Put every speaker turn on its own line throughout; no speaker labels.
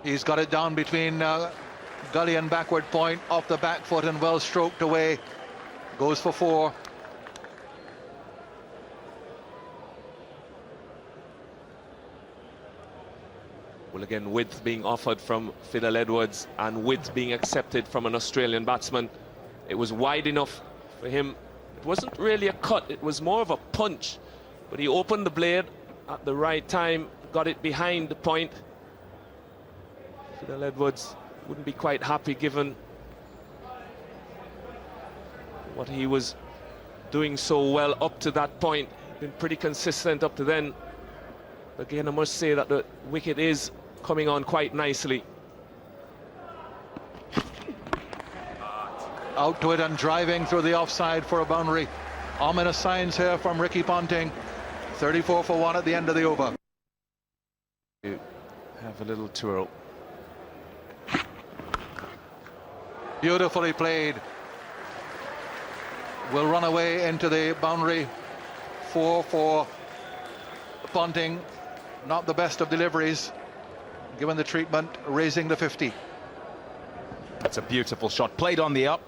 He's got it down between gully and backward point, off the back foot and well stroked away. Goes for 4.
Well, again, width being offered from Fidel Edwards and width being accepted from an Australian batsman. It was wide enough for him. It wasn't really a cut, it was more of a punch. But he opened the blade at the right time, got it behind the point. Fidel Edwards wouldn't be quite happy given what he was doing so well up to that point. Been pretty consistent up to then. Again, I must say that the wicket is coming on quite nicely.
Out to it and driving through the offside for a boundary. Ominous signs here from Ricky Ponting. 34 for 1 at the end of the over.
Have a little twirl.
Beautifully played. Will run away into the boundary. 4 for Ponting. Not the best of deliveries, given the treatment, raising the 50.
That's a beautiful shot, played on the up.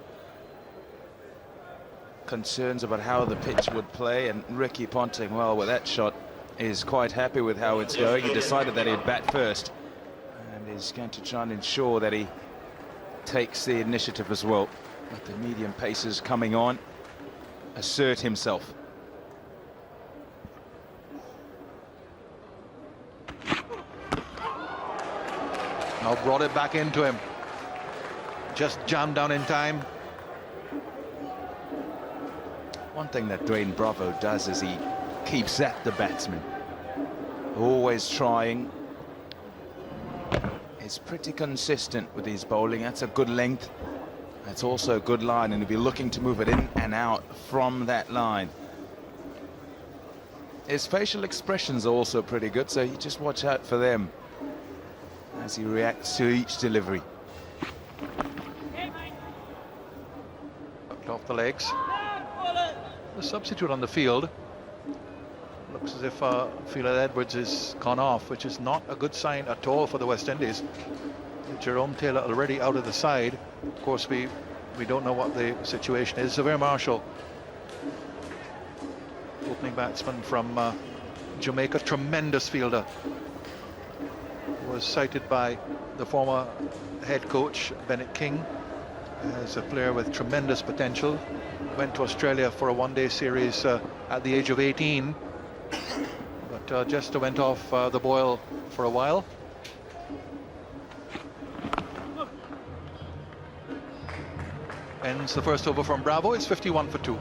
Concerns about how the pitch would play, and Ricky Ponting, well, with that shot, is quite happy with how it's going. He decided that he'd bat first, and is going to try and ensure that he takes the initiative as well. With the medium paces coming on, assert himself.
Now brought it back into him. Just jammed down in time.
One thing that Dwayne Bravo does is he keeps at the batsman. Always trying. He's pretty consistent with his bowling. That's a good length. That's also a good line, and he'll be looking to move it in and out from that line. His facial expressions are also pretty good, so you just watch out for them as he reacts to each delivery.
Off the legs. The substitute on the field. Looks as if Fidel Edwards is gone off, which is not a good sign at all for the West Indies. Jerome Taylor already out of the side. Of course, we don't know what the situation is. Xavier Marshall, opening batsman from Jamaica, tremendous fielder. Was cited by the former head coach Bennett King as a player with tremendous potential. Went to Australia for a one-day series at the age of 18, but just went off the boil for a while. Ends the first over from Bravo. It's 51 for 2. A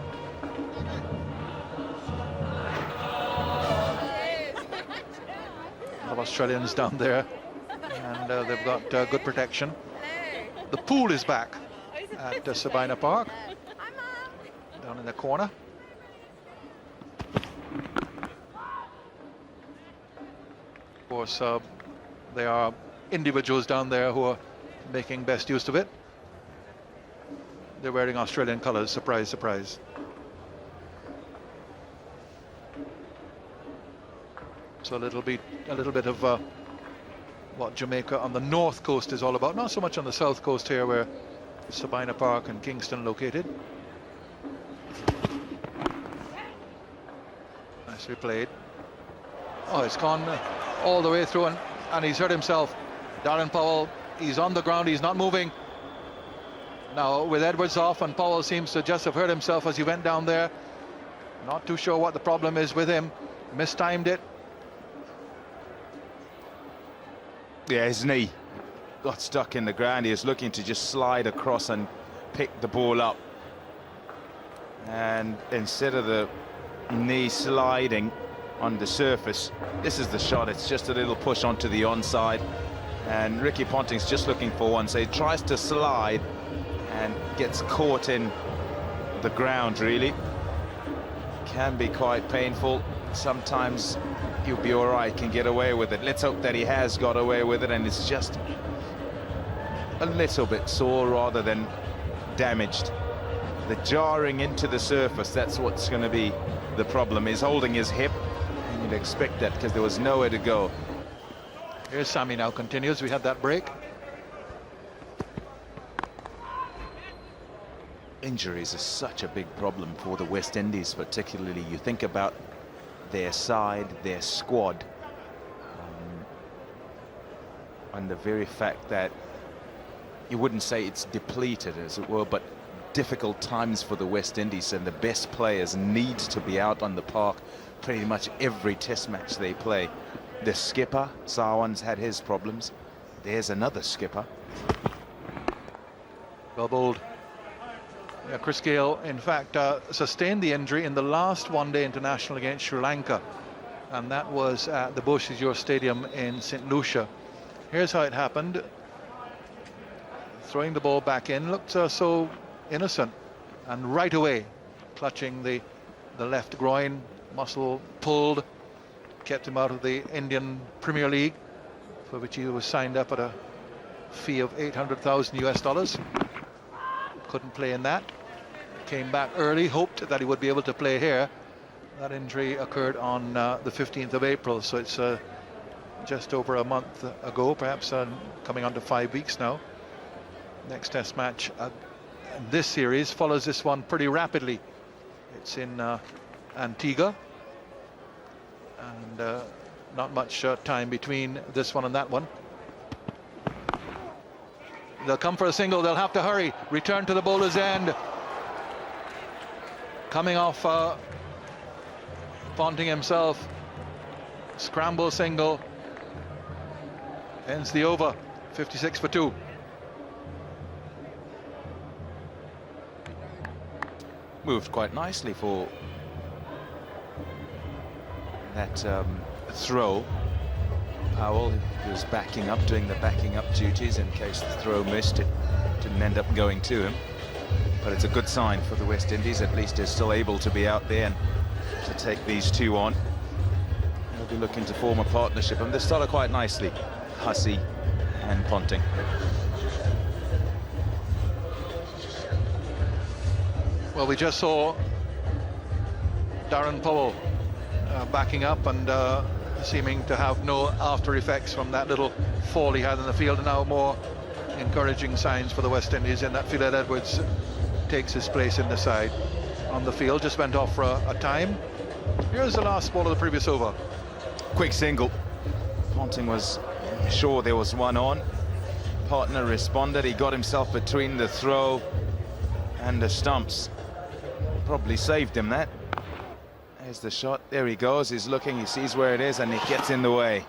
lot of Australians down there, and they've got good protection. The pool is back at Sabina Park, down in the corner. Of course, there are individuals down there who are making best use of it. They're wearing Australian colours, surprise, surprise. So a little bit of what Jamaica on the north coast is all about. Not so much on the south coast here, where Sabina Park and Kingston located. Nicely played. Oh, it's gone all the way through, and he's hurt himself. Darren Powell, he's on the ground, he's not moving. Now with Edwards off, and Powell seems to just have hurt himself as he went down there. Not too sure what the problem is with him. Mistimed it.
Yeah, his knee got stuck in the ground. He was looking to just slide across and pick the ball up, and instead of the knee sliding on the surface, this is the shot. It's just a little push onto the onside, and Ricky Ponting's just looking for one, so he tries to slide and gets caught in the ground. Really can be quite painful. Sometimes you'll be all right, can get away with it. Let's hope that he has got away with it, and it's just a little bit sore rather than damaged. The jarring into the surface, that's what's going to be the problem. He's holding his hip, and you'd expect that because there was nowhere to go.
Here's Sammy now, continues. We had that break.
Injuries are such a big problem for the West Indies, particularly. You think about their side, their squad, and the very fact that you wouldn't say it's depleted, as it were, but difficult times for the West Indies, and the best players need to be out on the park pretty much every test match they play. The skipper, Sarwan's had his problems. There's another skipper.
Well bowled. Yeah, Chris Gayle, in fact, sustained the injury in the last one-day international against Sri Lanka, and that was at the Beausejour Stadium in St. Lucia. Here's how it happened. Throwing the ball back in, looked so innocent, and right away clutching the left groin, muscle pulled, kept him out of the Indian Premier League, for which he was signed up at a fee of $800,000 US. Couldn't play in that. Came back early, hoped that he would be able to play here. That injury occurred on the 15th of April, so it's just over a month ago, perhaps coming on to 5 weeks now. Next test match this series follows this one pretty rapidly. It's in Antigua, and not much time between this one and that one. They'll come for a single, they'll have to hurry. Return to the bowler's end. Coming off Ponting himself. Scramble single. Ends the over. 56 for 2.
Moved quite nicely for that throw. Powell was backing up, doing the backing up duties in case the throw missed. It didn't end up going to him, but it's a good sign for the West Indies. At least they're still able to be out there and to take these two on. They'll be looking to form a partnership, and they started quite nicely, Hussey and Ponting.
Well, we just saw Darren Powell backing up and seeming to have no after effects from that little fall he had in the field, and now more encouraging signs for the West Indies in that Philad Edwards takes his place in the side on the field. Just went off for a time. Here's the last ball of the previous over.
Quick single. Ponting was sure there was one on. Partner responded. He got himself between the throw and the stumps. Probably saved him that. There's the shot. There he goes. He's looking. He sees where it is, and he gets in the way.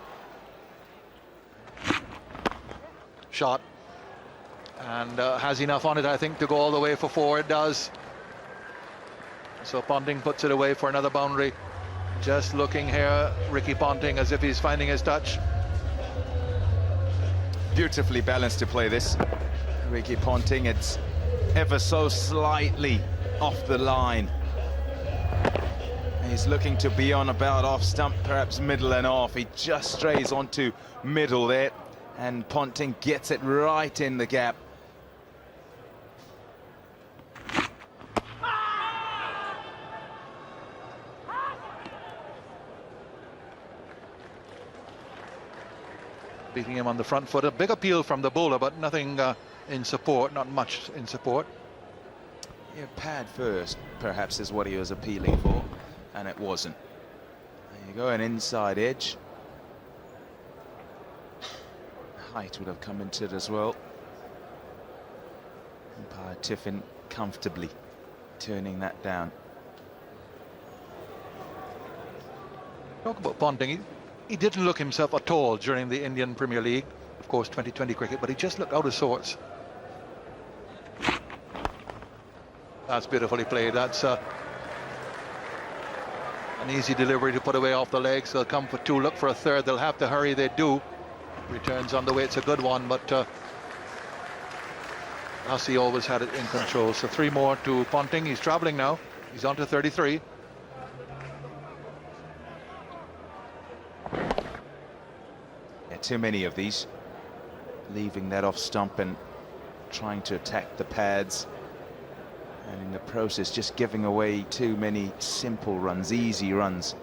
Shot. And has enough on it, I think, to go all the way for 4. It does. So Ponting puts it away for another boundary. Just looking here, Ricky Ponting, as if he's finding his touch.
Beautifully balanced to play this. Ricky Ponting, it's ever so slightly off the line. He's looking to be on about off stump, perhaps middle and off. He just strays onto middle there, and Ponting gets it right in the gap.
Beating him on the front foot. A big appeal from the bowler, but nothing in support, not much in support.
Yeah, pad first, perhaps, is what he was appealing for, and it wasn't. There you go, an inside edge. Height would have come into it as well. Umpire Tiffin comfortably turning that down.
Talk about Ponting. He didn't look himself at all during the Indian Premier League, of course 2020 cricket, but he just looked out of sorts. That's beautifully played. That's an easy delivery to put away off the legs. They'll come for 2, look for a third. They'll have to hurry. They do. Returns on the way. It's a good one, but Hussey always had it in control. So 3 more to Ponting. He's traveling now. He's on to 33.
Too many of these, leaving that off stump and trying to attack the pads, and in the process just giving away too many simple runs, easy runs.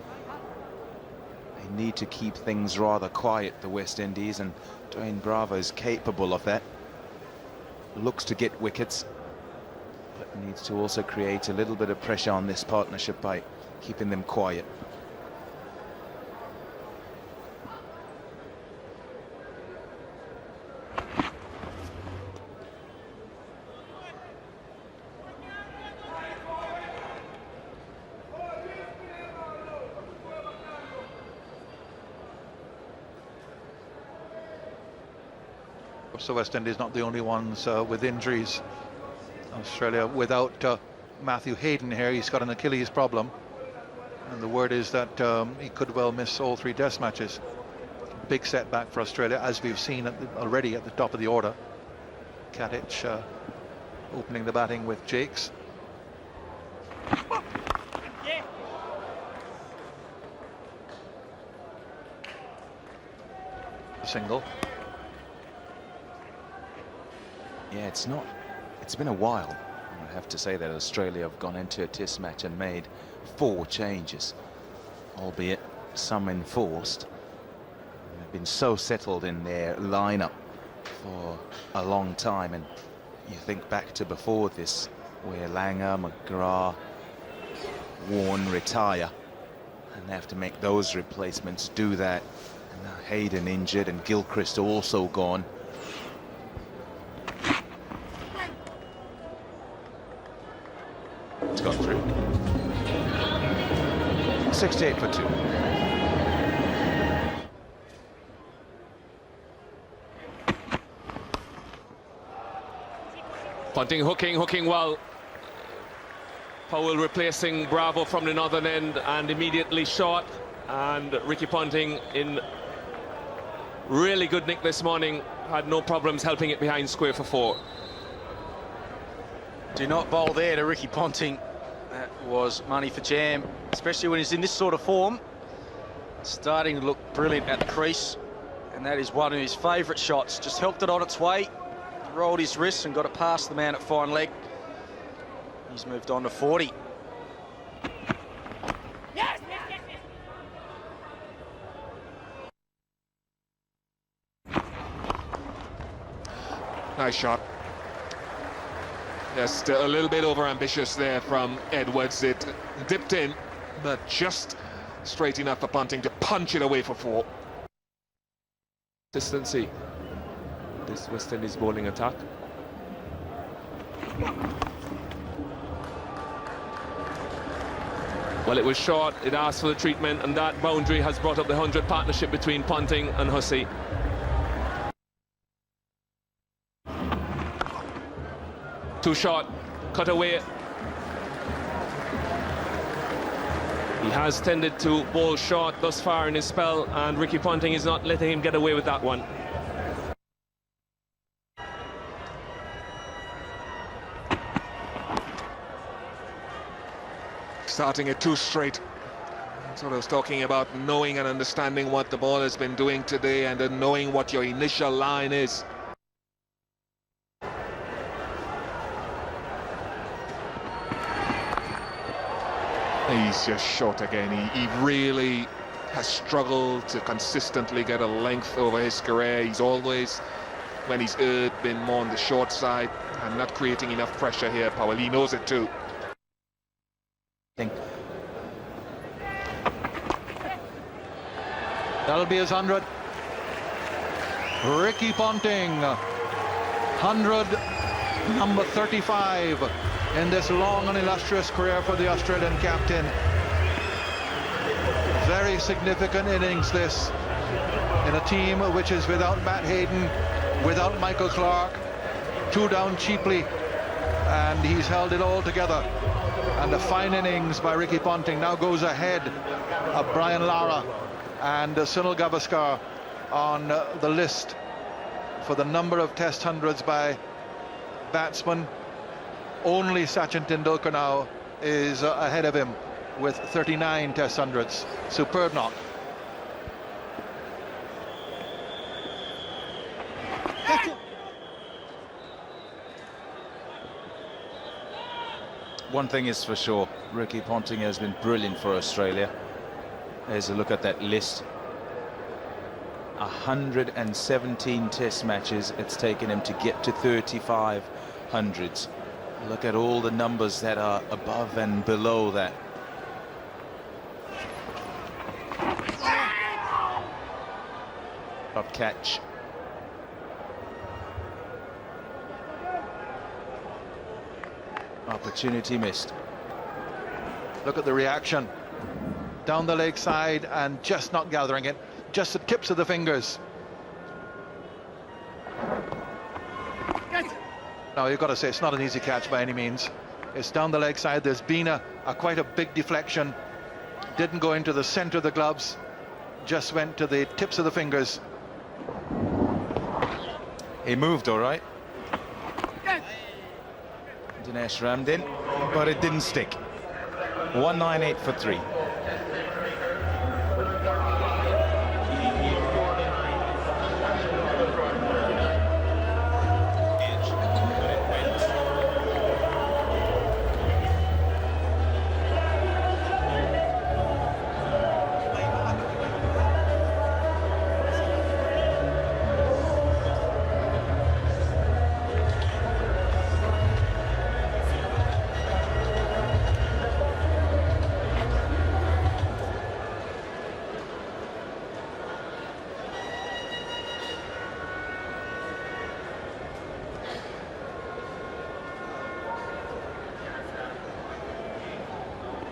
They need to keep things rather quiet, the West Indies, and Dwayne Bravo is capable of that. Looks to get wickets, but needs to also create a little bit of pressure on this partnership by keeping them quiet.
So West Indies not the only ones with injuries. Australia without Matthew Hayden here, he's got an Achilles problem, and the word is that he could well miss all 3 test matches. Big setback for Australia, as we've seen already at the top of the order. Katic opening the batting with Jakes. Single.
Yeah, it's been a while. I have to say that Australia have gone into a test match and made 4 changes, albeit some enforced. They've been so settled in their lineup for a long time, and you think back to before this, where Langer, McGrath, Warne retire, and they have to make those replacements do that. And now Hayden injured and Gilchrist also gone. It's got through. 68 for 2.
Ponting hooking well. Powell replacing Bravo from the northern end and immediately short. And Ricky Ponting in really good nick this morning. Had no problems helping it behind square for 4.
Do not bowl there to Ricky Ponting. That was money for jam, especially when he's in this sort of form. Starting to look brilliant at the crease, and that is one of his favourite shots. Just helped it on its way, rolled his wrists and got it past the man at fine leg. He's moved on to 40.
Nice shot. Just a little bit over-ambitious there from Edwards. It dipped in, but just straight enough for Ponting to punch it away for 4. Consistency. This West Indies bowling attack. Well, it was short, it asked for the treatment, and that boundary has brought up the 100 partnership between Ponting and Hussey. Too short, cut away. He has tended to bowl short thus far in his spell, and Ricky Ponting is not letting him get away with that one. Starting it too straight. Sort of talking about knowing and understanding what the ball has been doing today, and then knowing what your initial line is. He's just short again. He really has struggled to consistently get a length over his career. He's always, when he's erred, been more on the short side and not creating enough pressure here. Powell, he knows it too.
That'll be his 100. Ricky Ponting, 100, number 35 in this long and illustrious career for the Australian captain. Very significant innings this, in a team which is without Matt Hayden, without Michael Clark, 2 down cheaply, and he's held it all together. And a fine innings by Ricky Ponting now goes ahead of Brian Lara and Sunil Gavaskar on the list for the number of test hundreds by batsmen. Only Sachin Tendulkar now is ahead of him with 39 test hundreds. Superb knock.
One thing is for sure, Ricky Ponting has been brilliant for Australia. There's a look at that list. 117 test matches it's taken him to get to 3,500s. Look at all the numbers that are above and below that. Top catch. Opportunity missed.
Look at the reaction. Down the leg side and just not gathering it. Just the tips of the fingers. Now you've got to say it's not an easy catch by any means. It's down the leg side. There's been quite a big deflection. Didn't go into the center of the gloves. Just went to the tips of the fingers.
He moved all right. Dinesh rammed in, but it didn't stick. 198 for 3.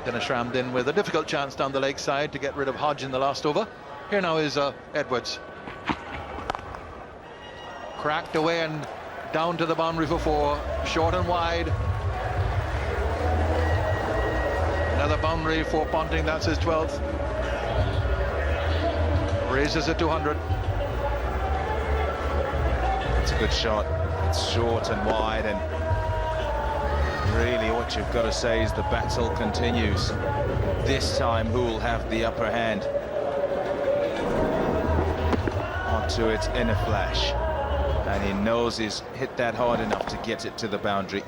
Dinesh rammed in with a difficult chance down the leg side to get rid of Hodge in the last over. Here now is Edwards. Cracked away and down to the boundary for 4. Short and wide. Another boundary for Ponting. That's his 12th. Raises it to 100.
It's a good shot. It's short and wide, and really what you've got to say is the battle continues. This time who will have the upper hand? Onto its inner flash, and he knows he's hit that hard enough to get it to the boundary.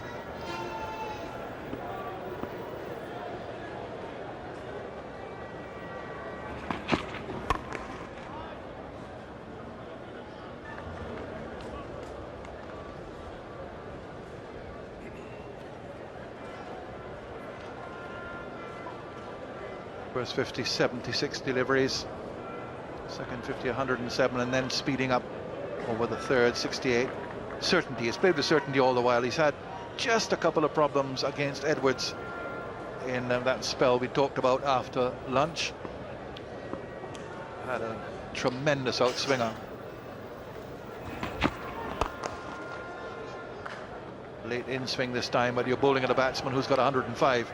First 50, 76 deliveries. Second 50, 107, and then speeding up over the third, 68. Certainty. He's played with certainty all the while. He's had just a couple of problems against Edwards in that spell we talked about after lunch. Had a tremendous outswinger. Late in swing this time, but you're bowling at a batsman who's got 105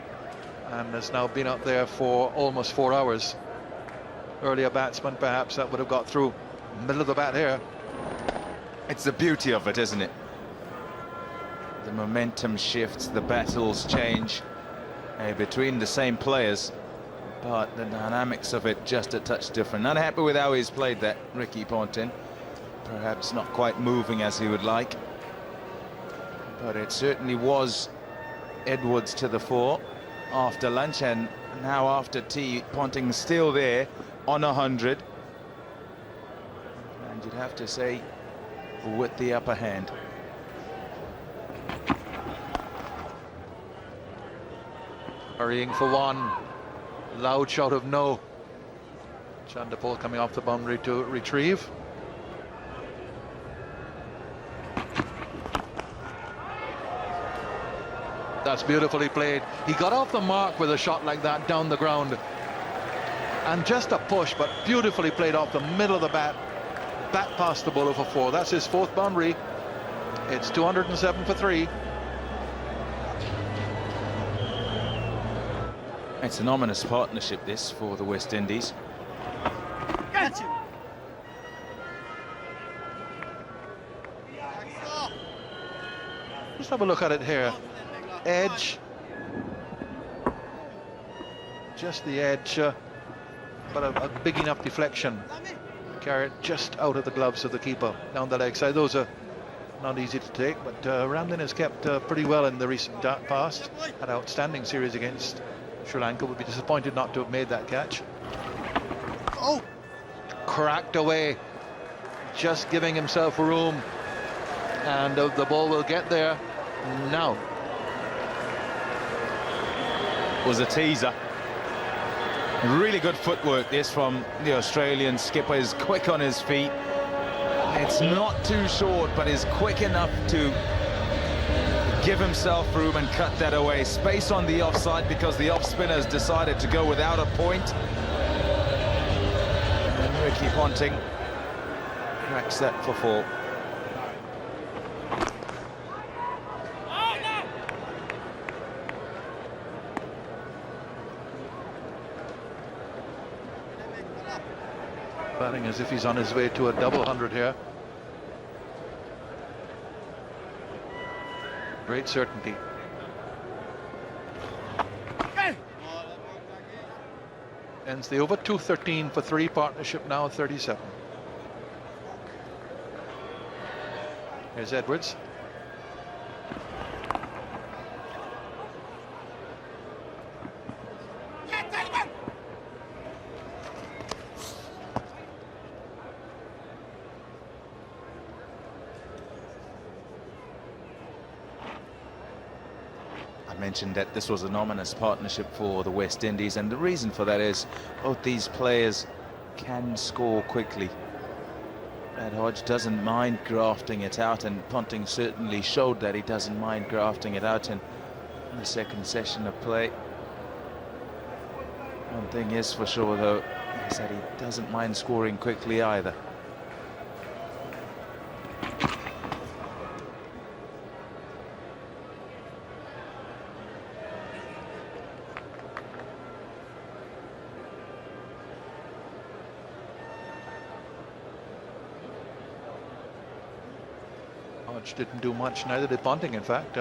and has now been up there for almost 4 hours. Earlier batsman, perhaps that would have got through. Middle of the bat here.
It's the beauty of it, isn't it? The momentum shifts, the battles change between the same players, but the dynamics of it just a touch different. Not happy with how he's played that, Ricky Ponting. Perhaps not quite moving as he would like, but it certainly was Edwards to the fore after lunch, and now after tea, Ponting still there on 100, and you'd have to say with the upper hand.
Hurrying for one. Loud shout of no. Chandapol coming off the boundary to retrieve. That's beautifully played. He got off the mark with a shot like that down the ground. And just a push, but beautifully played off the middle of the bat. Back past the bowler for 4. That's his 4th boundary. It's 207 for 3.
It's an ominous partnership, this, for the West Indies.
Let's have a look at it here. Edge. Just the edge, but a big enough deflection. Carry it just out of the gloves of the keeper down the leg side. Those are not easy to take, but Ramlin has kept pretty well in the recent past. Had an outstanding series against Sri Lanka. Would be disappointed not to have made that catch. Oh, cracked away, just giving himself room, and the ball will get there now.
Was a teaser. Really good footwork this from the Australian skipper. Is quick on his feet. It's not too short, but is quick enough to give himself room and cut that away. Space on the offside because the off spinners decided to go without a point. And Ricky Ponting cracks that for 4.
Batting as if he's on his way to a double 100 here. Great certainty. Ends the over. 213 for 3. Partnership now 37. Here's Edwards.
I mentioned that this was an ominous partnership for the West Indies, and the reason for that is both these players can score quickly. Brad Hodge doesn't mind grafting it out, and Ponting certainly showed that he doesn't mind grafting it out in the second session of play. One thing is for sure, though, is that he doesn't mind scoring quickly either.
Hodge didn't do much, neither did Ponting, in fact,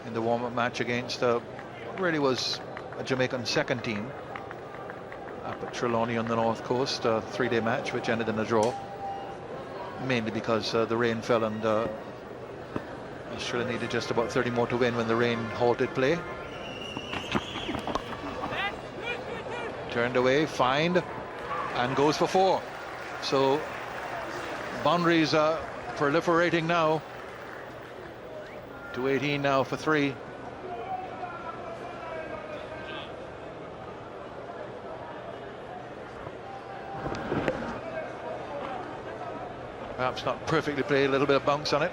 in the warm-up match against what really was a Jamaican second team up at Trelawney on the north coast, a 3-day match which ended in a draw, mainly because the rain fell and Australia needed just about 30 more to win when the rain halted play. Turned away, fined, and goes for 4. So boundaries are proliferating now. 218 now for 3. Perhaps not perfectly played, a little bit of bounce on it.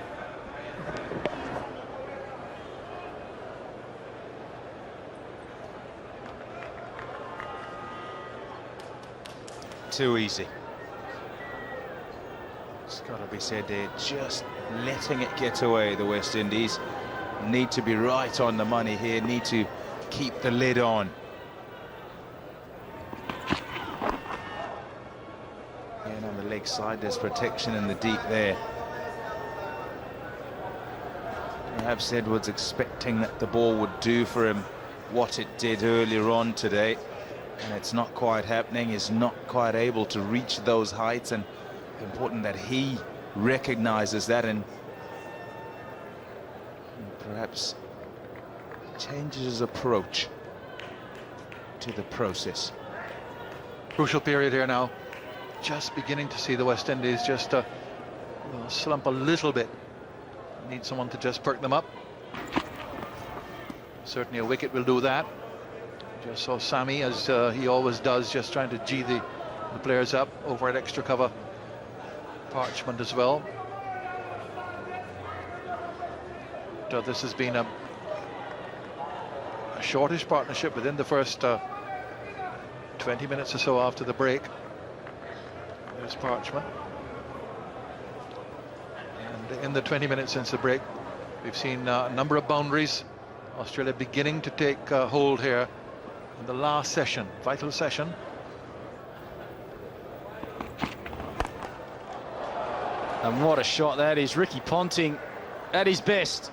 Too easy. It's got to be said, they're just letting it get away, the West Indies. Need to be right on the money here, need to keep the lid on. And on the leg side, there's protection in the deep there. Perhaps Edwards expecting that the ball would do for him what it did earlier on today. And it's not quite happening, he's not quite able to reach those heights, and important that he recognizes that and perhaps changes his approach to the process.
Crucial period here now. Just beginning to see the West Indies just well, slump a little bit. Need someone to just perk them up. Certainly a wicket will do that. Just saw Sammy, as he always does, just trying to G the players up over at extra cover. Parchment as well. So this has been a shortish partnership within the first 20 minutes or so after the break. There's Parchment. And in the 20 minutes since the break, we've seen a number of boundaries. Australia beginning to take hold here in the last session, vital session.
And what a shot that is. Ricky Ponting at his best.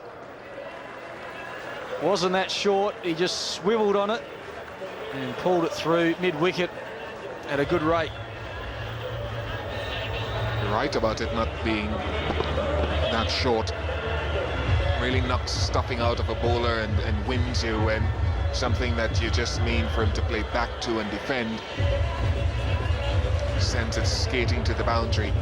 Wasn't that short, he just swiveled on it and pulled it through mid-wicket at a good rate.
You're right about it not being that short. Really knocks stuffing out of a bowler and wins you, and something that you just mean for him to play back to and defend. sends it skating to the boundary.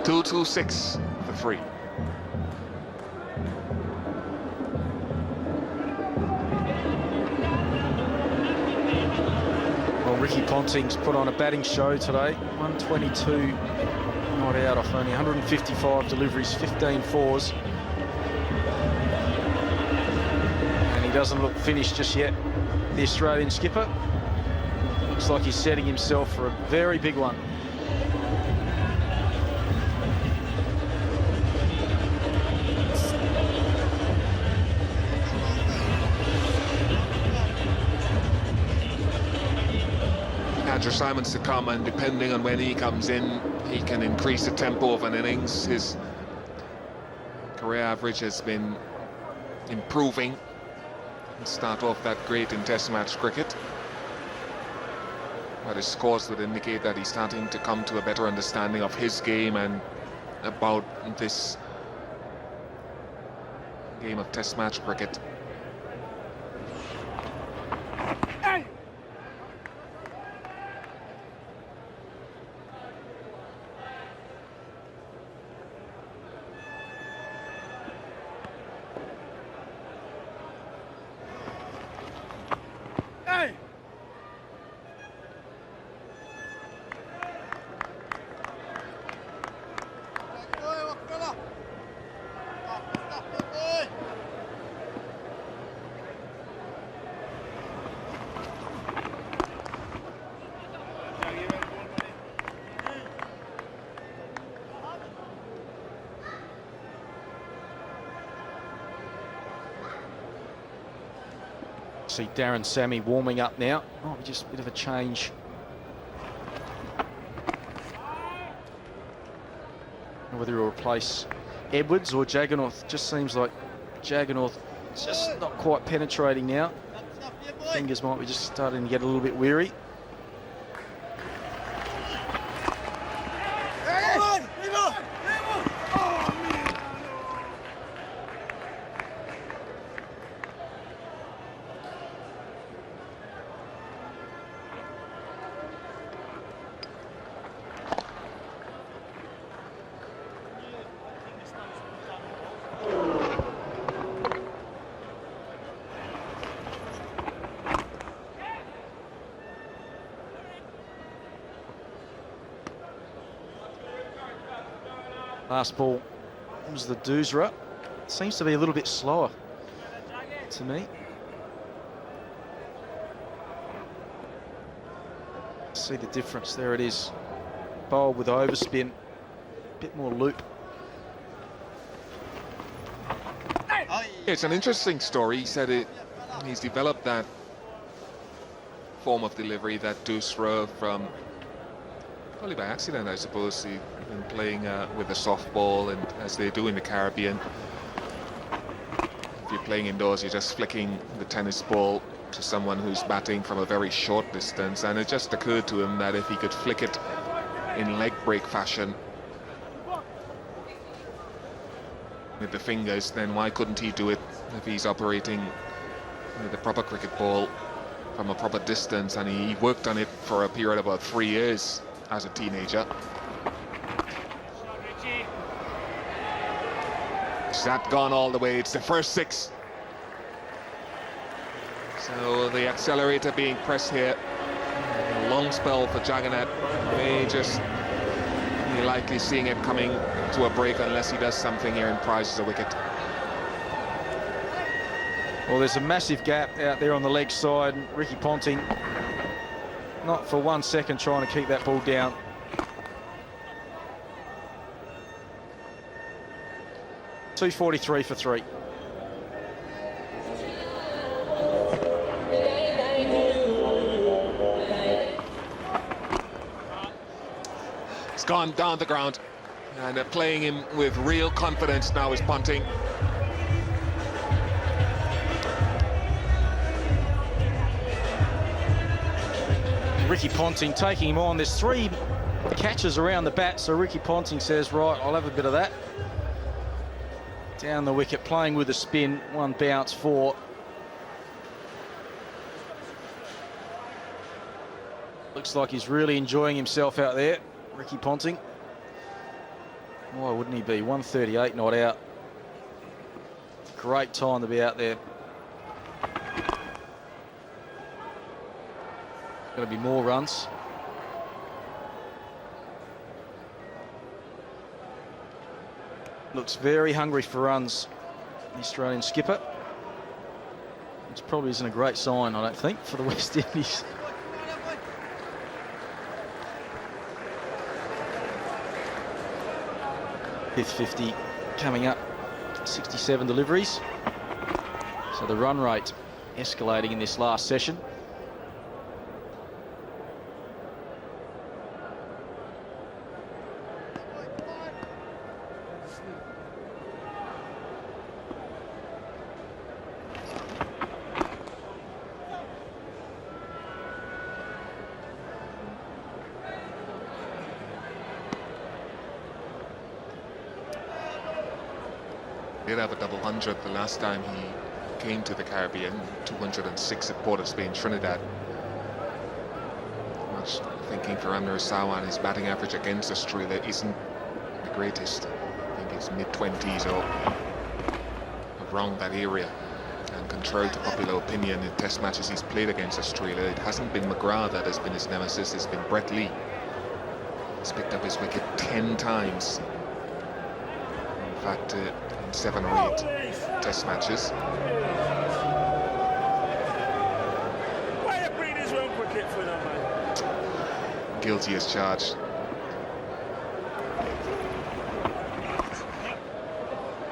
.226 for 3.
Well, Ricky Ponting's put on a batting show today. 122 not out off only 155 deliveries, 15 fours. And he doesn't look finished just yet, the Australian skipper. Looks like he's setting himself for a very big one.
Andrew Simons to come, and depending on when he comes in, he can increase the tempo of an innings. His career average has been improving. Start off that great in Test match cricket, but his scores would indicate that he's starting to come to a better understanding of his game and about this game of Test match cricket.
See Darren Sammy warming up now. Oh, just a bit of a change. Whether he'll replace Edwards or Jaggernorth. Just seems like Jaggernorth just not quite penetrating now. Fingers might be just starting to get a little bit weary. Last ball was the Doosra. Seems to be a little bit slower to me. See the difference, there it is. Bowled with overspin, bit more loop.
It's an interesting story. He said he's developed that form of delivery, that Doosra, from probably by accident, I suppose. He's been playing with the softball, and as they do in the Caribbean, if you're playing indoors, you're just flicking the tennis ball to someone who's batting from a very short distance, and it just occurred to him that if he could flick it in leg break fashion with the fingers, then why couldn't he do it if he's operating with a proper cricket ball from a proper distance? And he worked on it for a period of about 3 years as a teenager. Is that gone all the way? It's the first 6. So the accelerator being pressed here. A long spell for Jagannath. May just be likely seeing it coming to a break unless he does something here and prizes a wicket.
Well, there's a massive gap out there on the leg side. Ricky Ponting, not for 1 second trying to keep that ball down. .243 for 3.
It's gone down the ground, and they're playing him with real confidence now is Ponting.
Ricky Ponting taking him on. There's 3 catches around the bat, so Ricky Ponting says, right, I'll have a bit of that. Down the wicket, playing with a spin, 1 bounce, 4. Looks like he's really enjoying himself out there, Ricky Ponting. Why wouldn't he be? 138 not out. Great time to be out there. Going to be more runs. Looks very hungry for runs, the Australian skipper. Which probably isn't a great sign, I don't think, for the West Indies. Fifth 50 coming up, 67 deliveries. So the run rate escalating in this last session.
Did have a double hundred the last time he came to the Caribbean, 206 at Port of Spain, Trinidad. Much thinking for Amner Sawan, his batting average against Australia isn't the greatest. I think it's mid-20s or around that area. And contrary to popular opinion, in test matches he's played against Australia, it hasn't been McGrath that has been his nemesis, it's been Brett Lee. He's picked up his wicket 10 times. In fact, 7 or 8 test matches. Guilty as charged.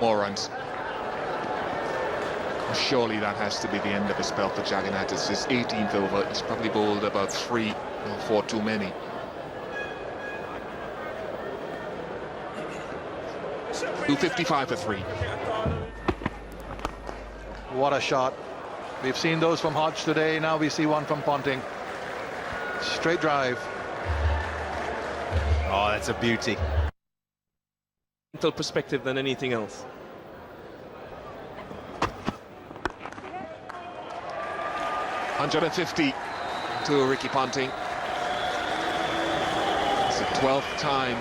More runs. Surely that has to be the end of his spell for Jagannath. It's his 18th over. He's probably bowled about 3 or 4 too many. .255 for 3.
What a shot. We've seen those from Hodge today. Now we see one from Ponting. Straight drive.
Oh, that's a beauty.
Mental perspective than anything else.
.150 to Ricky Ponting. It's the 12th time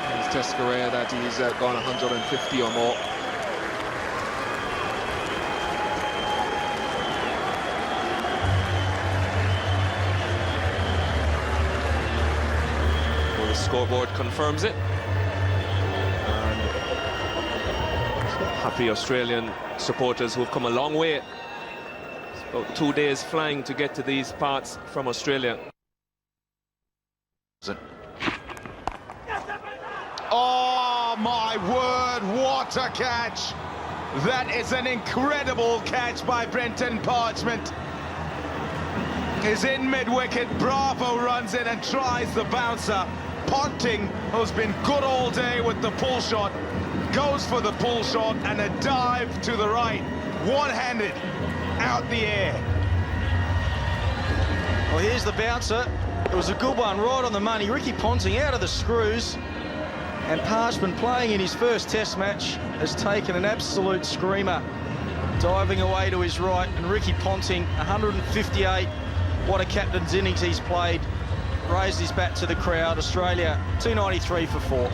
in his test career that he's gone 150 or more.
Well, the scoreboard confirms it. And happy Australian supporters who've come a long way. It's about 2 days flying to get to these parts from Australia.
Oh my word, what a catch! That is an incredible catch by Brenton Parchment. Is in mid-wicket, Bravo runs in and tries the bouncer. Ponting, who's been good all day with the pull shot, goes for the pull shot and a dive to the right, one-handed, out the air.
Well, here's the bouncer. It was a good one, right on the money. Ricky Ponting out of the screws. And Parchment, playing in his first test match, has taken an absolute screamer. Diving away to his right, and Ricky Ponting, 158. What a captain's innings he's played. Raised his bat to the crowd. Australia, 293 for 4.